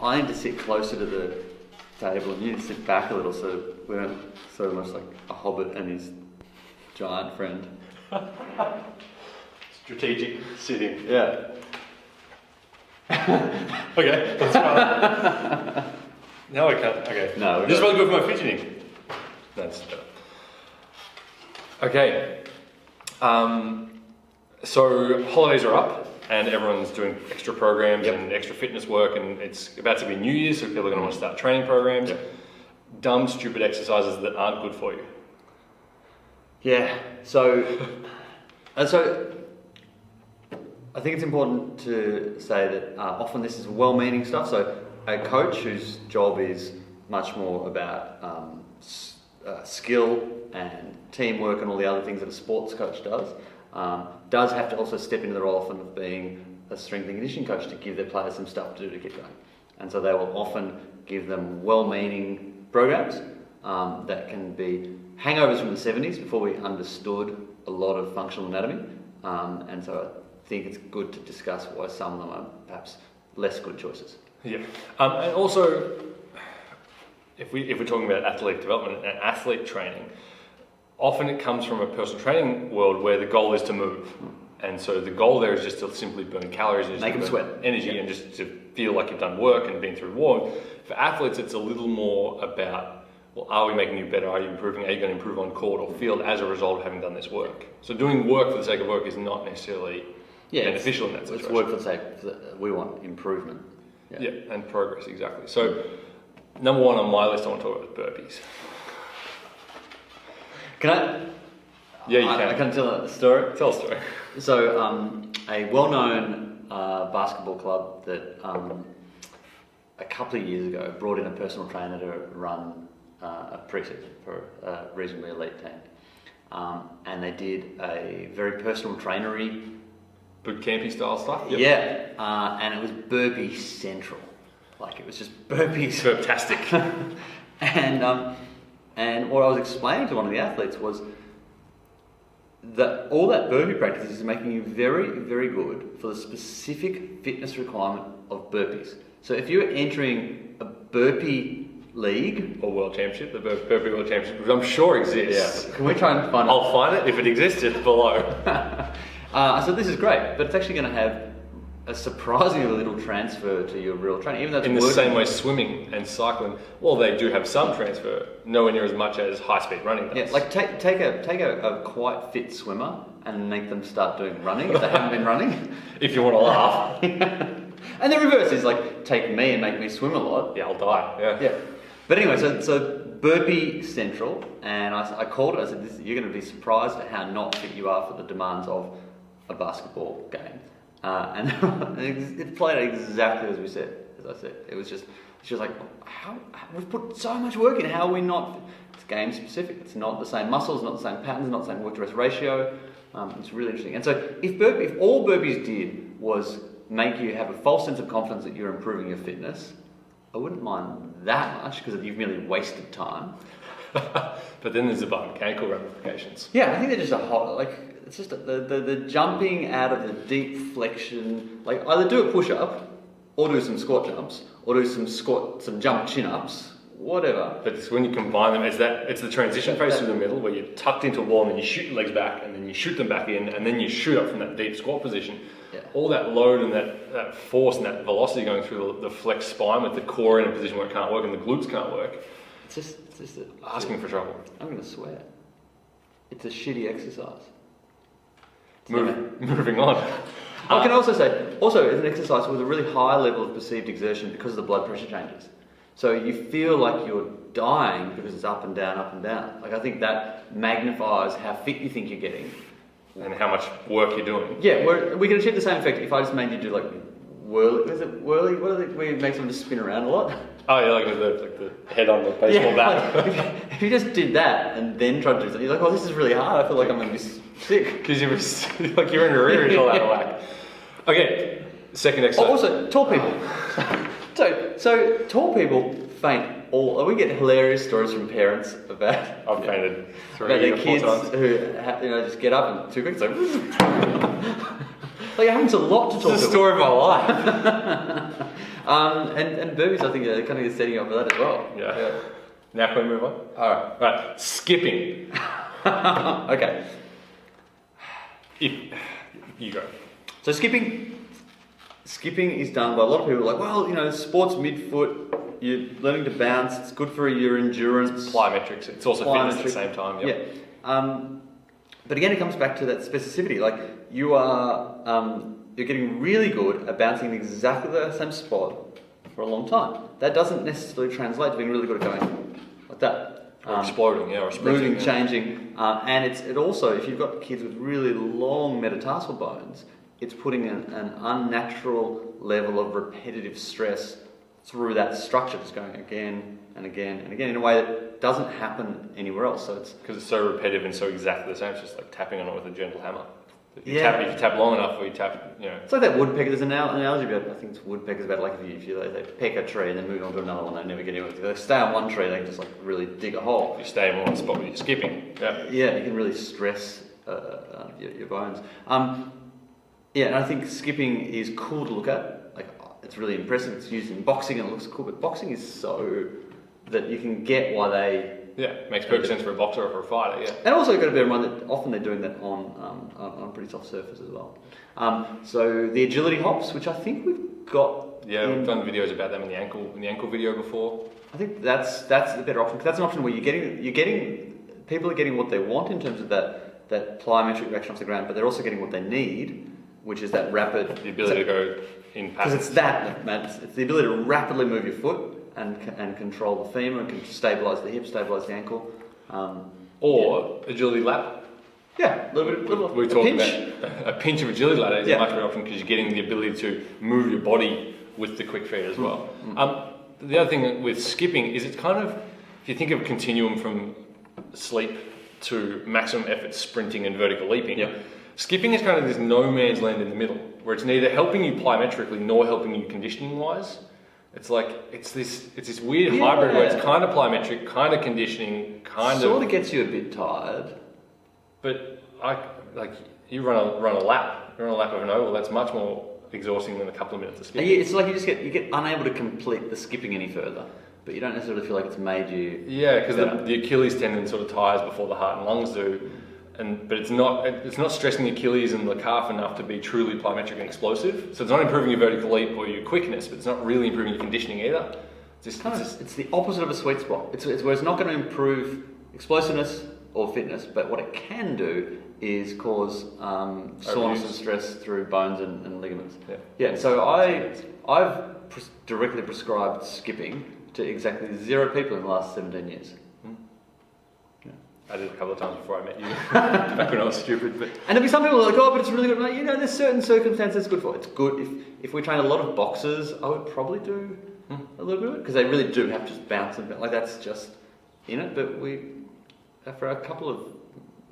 I need to sit closer to the table and you need to sit back a little so we don't so much like a hobbit and his giant friend. Strategic sitting. Yeah. Okay, let's try. No, I can't. Okay. No. This is really good for my fidgeting. That's better. Okay. So holidays are up and everyone's doing extra programs and extra fitness work, and it's about to be New Year's, so people are going to want to start training programs. Dumb, stupid exercises that aren't good for you. Yeah. So I think it's important to say that often this is well-meaning stuff. So a coach whose job is much more about skill and teamwork and all the other things that a sports coach does have to also step into the role often of being a strength and conditioning coach to give their players some stuff to do to keep going. And so they will often give them well-meaning programs that can be hangovers from the 70s before we understood a lot of functional anatomy. And so I think it's good to discuss why some of them are perhaps less good choices. Yeah. And also, if we're talking about athletic development and athlete training, often it comes from a personal training world where the goal is to move. And so the goal there is just to simply burn calories and make them sweat, energy, and just to feel like you've done work and been through reward. For athletes, it's a little more about, well, are we making you better? Are you improving? Are you going to improve on court or field as a result of having done this work? So doing work for the sake of work is not necessarily beneficial in that situation. It's work for the sake we want improvement. Yeah, and progress, exactly. So number one on my list I want to talk about is burpees. Can I? Yeah, you can. I can tell a story. Tell a story. So, a well-known basketball club that a couple of years ago brought in a personal trainer to run a pre-season for a reasonably elite team. And they did a very personal trainery. Boot campy style stuff? Yep. Yeah, and it was burpee central. Like, it was just burpees. Fantastic. And what I was explaining to one of the athletes was that all that burpee practice is making you very, very good for the specific fitness requirement of burpees. So if you're entering a burpee league or world championship, the burpee world championship, which I'm sure exists. Yeah. Can we try and find it? I'll find it. If it exists, it's below. So this is great, but it's actually going to have a surprisingly little transfer to your real training, even though it's in the same way swimming and cycling, well, they do have some transfer, nowhere near as much as high-speed running does. Yeah, like take a quite fit swimmer and make them start doing running if they haven't been running. If you want to laugh. And the reverse is like, take me and make me swim a lot. Yeah, I'll die. Yeah. But anyway, so burpee central, and I called it. I said, you're going to be surprised at how not fit you are for the demands of a basketball game. And it played out exactly as I said. It was just, she was like, how we've put so much work in, how are we not? It's game specific. It's not the same muscles, not the same patterns, not the same work to rest ratio. It's really interesting. And so if all burpees did was make you have a false sense of confidence that you're improving your fitness, I wouldn't mind that much because you've merely wasted time. But then there's the biomechanical ramifications. Yeah, I think they're just it's just the jumping out of the deep flexion, like either do a push-up or do some squat jumps or do some jump chin-ups, whatever. But it's when you combine them, it's the transition phase through the middle where you're tucked into a wall and then you shoot your legs back and then you shoot them back in and then you shoot up from that deep squat position. Yeah. All that load and that force and that velocity going through the flexed spine with the core in a position where it can't work and the glutes can't work. It's just asking for trouble. I'm going to swear. It's a shitty exercise. Moving on. I can also say, it's an exercise with a really high level of perceived exertion because of the blood pressure changes. So you feel like you're dying because it's up and down, up and down. Like I think that magnifies how fit you think you're getting. And how much work you're doing. Yeah, we can achieve the same effect if I just made you do like whirly, where you make someone just spin around a lot? Oh yeah, like the head on the baseball bat. Like, if you just did that and then tried to do something, you're like, oh, this is really hard. I feel like I'm going to be sick. Because you're in a rear all out of whack. Okay, second exercise. Also, tall people. So tall people faint. We get hilarious stories from parents about I've fainted about their kids who just get up and too quick. Like it happens a lot to tall people. It's the story of my life. And burpees, I think, are kind of setting up for that as well. Yeah. Now can we move on? All right. Skipping. Okay. You go. So skipping is done by a lot of people. Like, well, sports midfoot. You're learning to bounce. It's good for your endurance. It's plyometrics. It's also fitness at the same time. Yep. Yeah. But again, it comes back to that specificity. Like you're getting really good at bouncing in exactly the same spot for a long time. That doesn't necessarily translate to being really good at going like that. Or exploding, or sprinting. Moving, changing. And it also, if you've got kids with really long metatarsal bones, it's putting an unnatural level of repetitive stress through that structure, just going again and again and again in a way that doesn't happen anywhere else. So it's because it's so repetitive and so exactly the same. It's just like tapping on it with a gentle hammer. If you tap long enough, or you tap, It's like that woodpecker. There's an analogy about, I think it's woodpeckers, about like if you they peck a tree and then move on to another one, they never get anywhere. If they stay on one tree, they can just like really dig a hole. You stay in one spot where you're skipping. Yeah, you can really stress your bones. And I think skipping is cool to look at. Like it's really impressive. It's used in boxing and it looks cool, but boxing is so that you can get why they. Yeah, makes perfect sense for a boxer or for a fighter. Yeah, and also you've got to bear in mind that often they're doing that on pretty soft surface as well. So the agility hops, which I think we've got. Yeah, we've done videos about them in the ankle video before. I think that's the better option, because that's an option where people are getting what they want in terms of that plyometric reaction off the ground, but they're also getting what they need, which is that rapid. The ability to go in patterns. Because it's that, man. It's the ability to rapidly move your foot and control the femur and can stabilise the hip, stabilise the ankle. Or agility lap. Yeah, a little bit. We're talking about a pinch of agility ladder is a much better option because you're getting the ability to move your body with the quick feet as well. The other thing with skipping is it's kind of, if you think of a continuum from sleep to maximum effort sprinting and vertical leaping, skipping is kind of this no man's land in the middle, where it's neither helping you plyometrically nor helping you conditioning wise. It's like it's this weird hybrid where it's kind of plyometric, kind of conditioning, sort of gets you a bit tired. But you run a lap of an oval. That's much more exhausting than a couple of minutes of skipping. Yeah, it's like you get unable to complete the skipping any further, but you don't necessarily feel like it's made you. Yeah, because the Achilles tendon sort of tires before the heart and lungs do. But it's not stressing the Achilles and the calf enough to be truly plyometric and explosive. So it's not improving your vertical leap or your quickness, but it's not really improving your conditioning either. It's the opposite of a sweet spot. It's where it's not going to improve explosiveness or fitness, but what it can do is cause soreness and stress through bones and ligaments. Yeah. So I've directly prescribed skipping to exactly 0 people in the last 17 years. I did a couple of times before I met you, back when I was stupid. But and there'll be some people who are like, but it's really good. Like, there's certain circumstances it's good for. It's good if we train a lot of boxers, I would probably do a little bit of it, because they really do have to just bounce and like that's just in it. But for a couple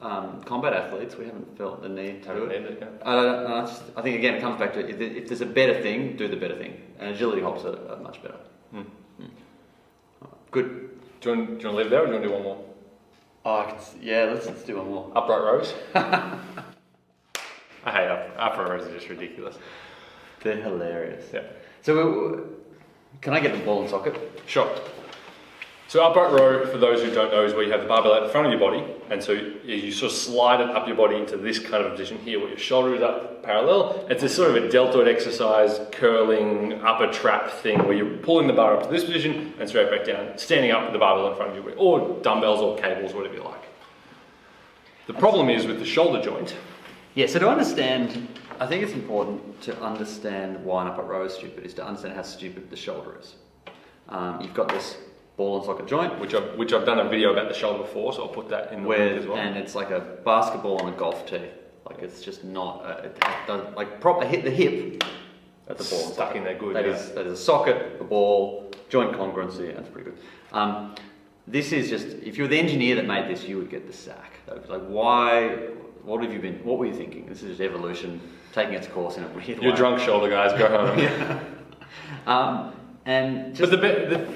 of combat athletes, we haven't felt the need to do it. I think again it comes back to if there's a better thing, do the better thing, and agility hops are much better. Good. Do you want to leave it there, or do you want to do one more? Let's do one more. Upright rows. I hate upright rows are just ridiculous. They're hilarious. Yeah. So can I get the ball and socket? Sure. So upright row, for those who don't know, is where you have the barbell at the front of your body, and so you sort of slide it up your body into this kind of position here, where your shoulder is up parallel. It's a sort of a deltoid exercise, curling upper trap thing, where you're pulling the bar up to this position and straight back down, standing up with the barbell in front of you, or dumbbells or cables, whatever you like. The problem is with the shoulder joint. Yeah, so to understand, I think it's important to understand why an upright row is stupid, is to understand how stupid the shoulder is. You've got this ball and socket joint, which I've done a video about the shoulder before, so I'll put that in the link as well. And it's like a basketball on a golf tee. Like it's just not. It doesn't like proper hit the hip at the ball. Stuck in there good. That is a socket, a ball, joint congruency. That's pretty good. This is just, if you were the engineer that made this, you would get the sack. Like why? What were you thinking? This is just evolution taking its course in a weird way. You're drunk, shoulder guys. Go home. And just, but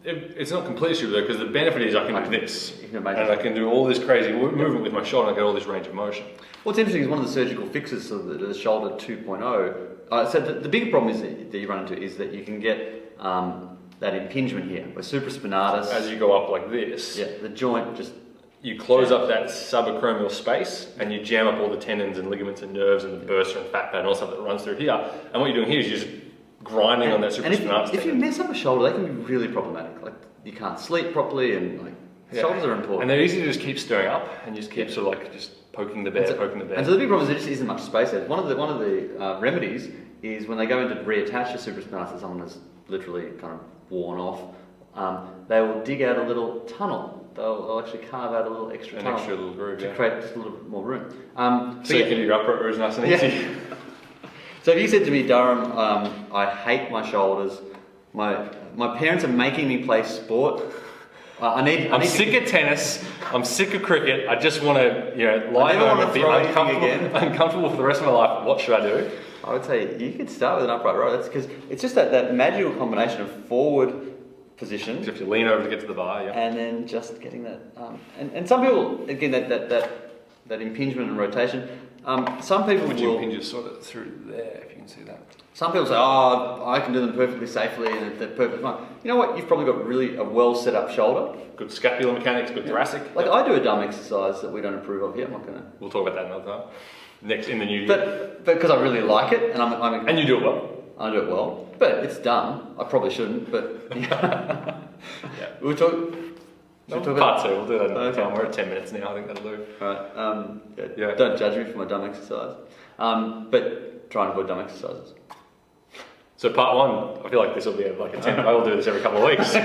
it's not completely stupid though, because the benefit is I can do this, and I can do all this crazy movement with my shoulder, and I get all this range of motion. What's interesting is one of the surgical fixes of the shoulder 2.0. So the big problem is that you run into is that you can get that impingement here, where supraspinatus. As you go up like this, the joint just. You close up that subacromial space and you jam up all the tendons and ligaments and nerves and the bursa and fat pad and all stuff that runs through here. And what you're doing here is you're just grinding on that supraspinatus. And if you mess up a shoulder, they can be really problematic. Like you can't sleep properly, and like shoulders are important. And they're easy to just keep stirring up and just keep sort of like just poking the bear. And so the big problem is there just isn't much space there. One of the remedies is when they go in to reattach the supraspinatus that someone has literally kind of worn off, they will dig out a little tunnel. They'll actually carve out a little extra tunnel. Extra little groove, to create just a little bit more room. So you can do your upright rows nice and easy. So if you said to me, Durham, I hate my shoulders, my parents are making me play sport, I'm sick of tennis, I'm sick of cricket, I just want to lie home and be uncomfortable for the rest of my life, what should I do? I would say you could start with an upright row. That's because it's just that magical combination of forward position. You have to lean over to get to the bar, and then just getting that. And some people, again, that impingement and rotation. Some people would you impinge sort of through there, if you can see that. Some people say, "Oh, I can do them perfectly safely, and they're perfectly fine." You know what? You've probably got really a well set up shoulder. Good scapular mechanics, good thoracic. Like I do a dumb exercise that we don't approve of here. I'm not gonna. We'll talk about that another time. Next in the new year. But because I really like it, and I'm and you do it well. I do it well, but it's dumb. I probably shouldn't, but we'll talk. Part two, we'll do that another time. We're at 10 minutes now, I think that'll do. Alright, don't judge me for my dumb exercise. But try and avoid dumb exercises. So part one, I feel like this will be like a 10. I will do this every couple of weeks.